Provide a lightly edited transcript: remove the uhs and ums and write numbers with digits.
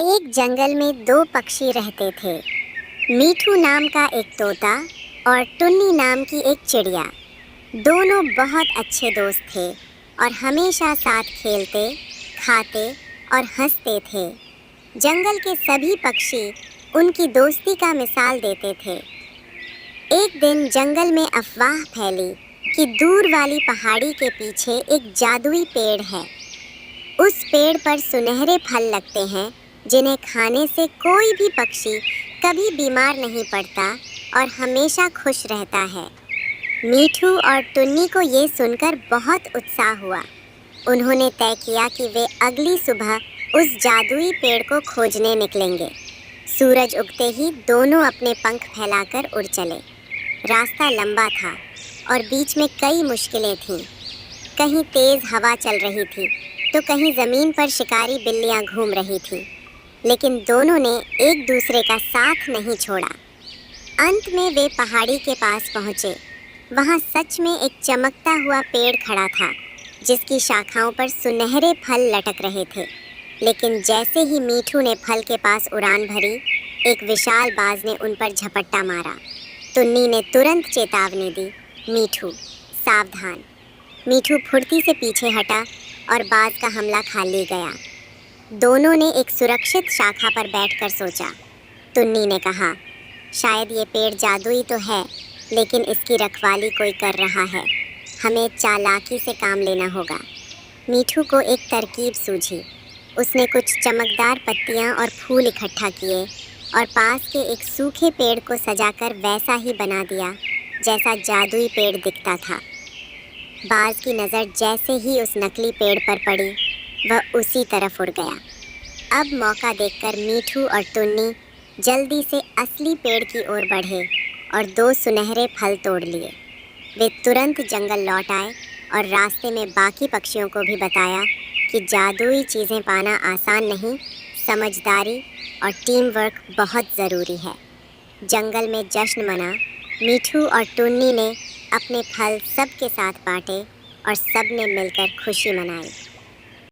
एक जंगल में दो पक्षी रहते थे। मीठू नाम का एक तोता और टुन्नी नाम की एक चिड़िया। दोनों बहुत अच्छे दोस्त थे और हमेशा साथ खेलते, खाते और हंसते थे। जंगल के सभी पक्षी उनकी दोस्ती का मिसाल देते थे। एक दिन जंगल में अफवाह फैली कि दूर वाली पहाड़ी के पीछे एक जादुई पेड़ है। उस पेड़ पर सुनहरे फल लगते हैं जिन्हें खाने से कोई भी पक्षी कभी बीमार नहीं पड़ता और हमेशा खुश रहता है। मीठू और टुन्नी को ये सुनकर बहुत उत्साह हुआ। उन्होंने तय किया कि वे अगली सुबह उस जादुई पेड़ को खोजने निकलेंगे। सूरज उगते ही दोनों अपने पंख फैलाकर उड़ चले। रास्ता लंबा था और बीच में कई मुश्किलें थीं। कहीं तेज हवा चल रही थी तो कहीं ज़मीन पर शिकारी बिल्लियां घूम रही थीं। लेकिन दोनों ने एक दूसरे का साथ नहीं छोड़ा। अंत में वे पहाड़ी के पास पहुँचे। वहाँ सच में एक चमकता हुआ पेड़ खड़ा था जिसकी शाखाओं पर सुनहरे फल लटक रहे थे। लेकिन जैसे ही मीठू ने फल के पास उड़ान भरी, एक विशाल बाज ने उन पर झपट्टा मारा। टुन्नी ने तुरंत चेतावनी दी, मीठू सावधान। मीठू फुर्ती से पीछे हटा और बाज का हमला खाली गया। दोनों ने एक सुरक्षित शाखा पर बैठकर सोचा। टुन्नी ने कहा, शायद ये पेड़ जादुई तो है, लेकिन इसकी रखवाली कोई कर रहा है। हमें चालाकी से काम लेना होगा। मीठू को एक तरकीब सूझी। उसने कुछ चमकदार पत्तियां और फूल इकट्ठा किए और पास के एक सूखे पेड़ को सजाकर वैसा ही बना दिया जैसा जादुई पेड़ दिखता था। बाज की नज़र जैसे ही उस नकली पेड़ पर पड़ी, वह उसी तरफ उड़ गया। अब मौका देखकर मीठू और टुन्नी जल्दी से असली पेड़ की ओर बढ़े और दो सुनहरे फल तोड़ लिए। वे तुरंत जंगल लौट आए और रास्ते में बाकी पक्षियों को भी बताया कि जादुई चीज़ें पाना आसान नहीं, समझदारी और टीम वर्क बहुत ज़रूरी है। जंगल में जश्न मना। मीठू और टुन्नी ने अपने फल सबके साथ बांटे और सब ने मिलकर खुशी मनाई।